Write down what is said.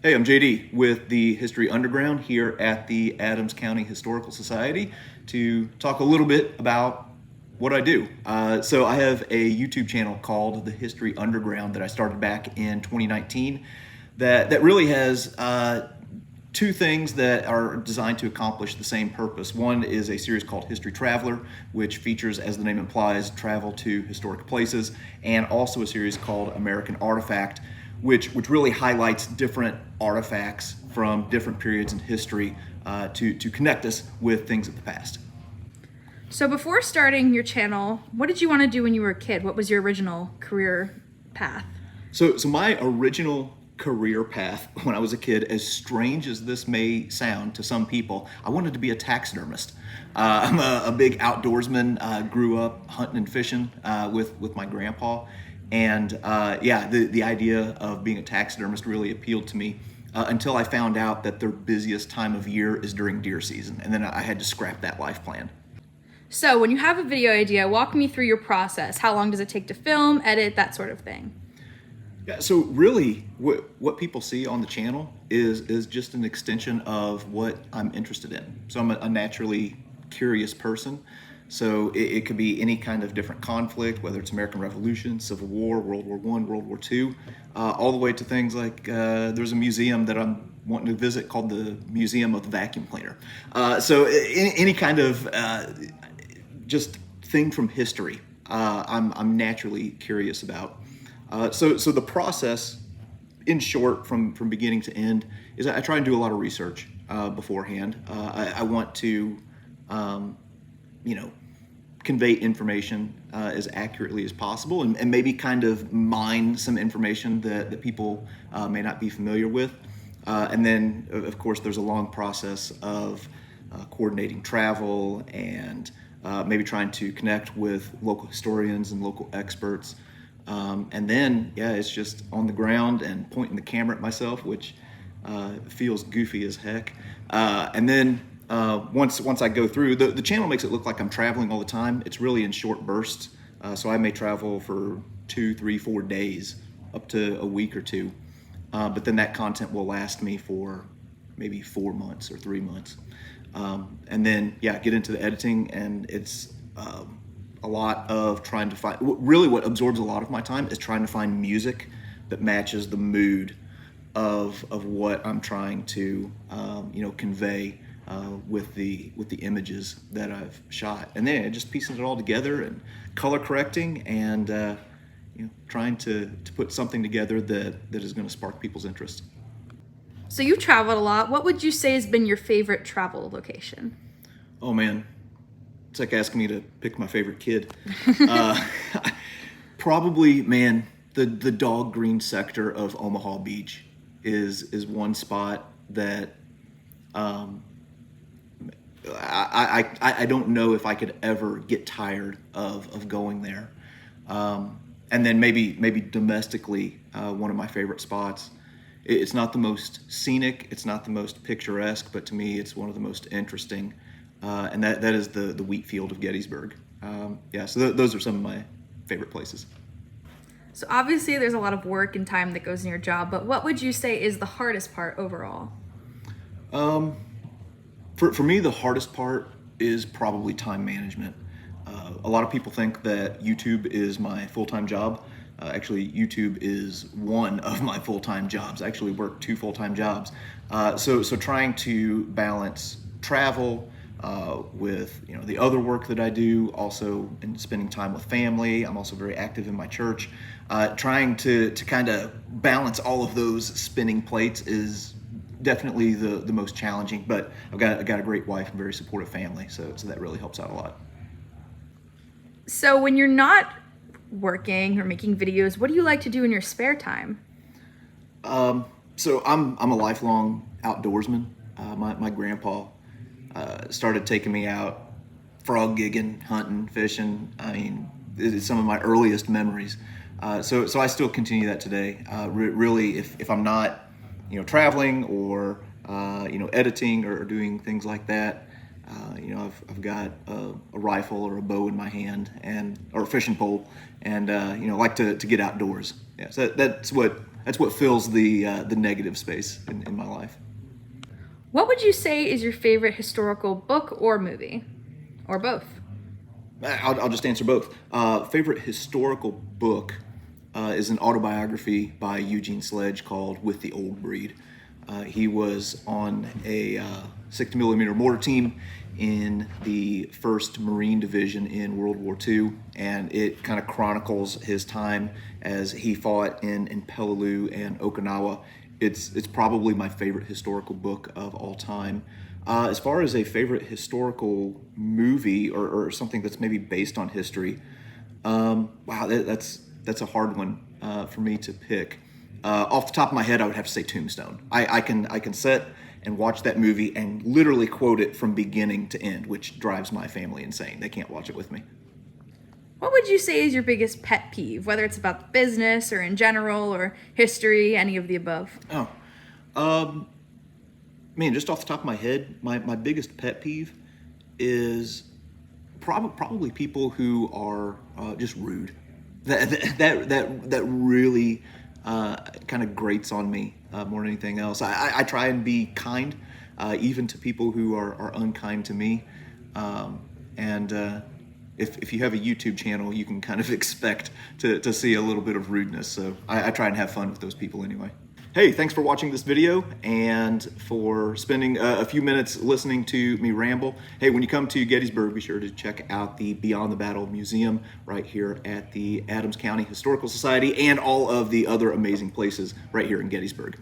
Hey, I'm JD with the History Underground here at the Adams County Historical Society to talk a little bit about what I do. So I have a YouTube channel called the History Underground that I started back in 2019 that really has two things that are designed to accomplish the same purpose. One is a series called History Traveler, which features, as the name implies, travel to historic places, and also a series called American Artifact, which really highlights different artifacts from different periods in history to connect us with things of the past. So before starting your channel, what did you want to do when you were a kid? What was your original career path? So my original career path when I was a kid, as strange as this may sound to some people, I wanted to be a taxidermist. I'm a big outdoorsman. Grew up hunting and fishing with my grandpa. And the idea of being a taxidermist really appealed to me until I found out that their busiest time of year is during deer season. And then I had to scrap that life plan. So when you have a video idea, walk me through your process. How long does it take to film, edit, that sort of thing? Yeah, so really what people see on the channel is just an extension of what I'm interested in. So I'm a naturally curious person. So it could be any kind of different conflict, whether it's American Revolution, Civil War, World War I, World War II, all the way to things like there's a museum that I'm wanting to visit called the Museum of the Vacuum Cleaner. So any kind of just thing from history, I'm naturally curious about. So the process, in short, from beginning to end, is I try and do a lot of research beforehand. I want to, convey information as accurately as possible, and maybe kind of mine some information that people may not be familiar with. And then, of course, there's a long process of coordinating travel and maybe trying to connect with local historians and local experts. And then, it's just on the ground and pointing the camera at myself, which feels goofy as heck. And then once I go through, the channel makes it look like I'm traveling all the time. It's really in short bursts. So I may travel for 2, 3, 4 days, up to a week or two. But then that content will last me for maybe 4 months or 3 months. And then, get into the editing, and it's a lot of trying to find, really what absorbs a lot of my time is trying to find music that matches the mood of what I'm trying to convey with the images that I've shot, and then just piecing it all together and color correcting and trying to put something together that is going to spark people's interest. So you've traveled a lot. What would you say has been your favorite travel location? Oh man, it's like asking me to pick my favorite kid. Probably, man, the dog green sector of Omaha Beach is one spot that I don't know if I could ever get tired of going there. And then maybe domestically, one of my favorite spots. It's not the most scenic, it's not the most picturesque, but to me, it's one of the most interesting. And that is the wheat field of Gettysburg. So those are some of my favorite places. So obviously there's a lot of work and time that goes in your job, but what would you say is the hardest part overall? For me, the hardest part is probably time management. A lot of people think that YouTube is my full-time job. Actually, YouTube is one of my full-time jobs. I actually work 2 full-time jobs. So trying to balance travel with the other work that I do, also in spending time with family. I'm also very active in my church. Trying to kind of balance all of those spinning plates is definitely the most challenging, but I've got a great wife and very supportive family, so that really helps out a lot. So when you're not working or making videos, what do you like to do in your spare time? So I'm a lifelong outdoorsman. My grandpa started taking me out frog gigging, hunting, fishing. I mean, it's some of my earliest memories. So I still continue that today. Really, if I'm not traveling or editing or doing things like that, I've got a rifle or a bow in my hand or a fishing pole, and like to get outdoors. Yeah, so that's what that's what fills the negative space in my life. What would you say is your favorite historical book or movie? Or both? I'll just answer both. Favorite historical book is an autobiography by Eugene Sledge called With the Old Breed. He was on a 60 millimeter mortar team in the 1st Marine Division in World War II, and it kind of chronicles his time as he fought in Peleliu and Okinawa. It's probably my favorite historical book of all time. As far as a favorite historical movie or something that's maybe based on history, wow, that's a hard one for me to pick. Off the top of my head, I would have to say Tombstone. I can sit and watch that movie and literally quote it from beginning to end, which drives my family insane. They can't watch it with me. What would you say is your biggest pet peeve, whether it's about business or in general or history, any of the above? Man, just off the top of my head, my biggest pet peeve is probably people who are just rude. That really kind of grates on me more than anything else. I try and be kind, even to people who are unkind to me. If you have a YouTube channel, you can kind of expect to see a little bit of rudeness. So I try and have fun with those people anyway. Hey, thanks for watching this video and for spending a few minutes listening to me ramble. Hey, when you come to Gettysburg, be sure to check out the Beyond the Battle Museum right here at the Adams County Historical Society and all of the other amazing places right here in Gettysburg.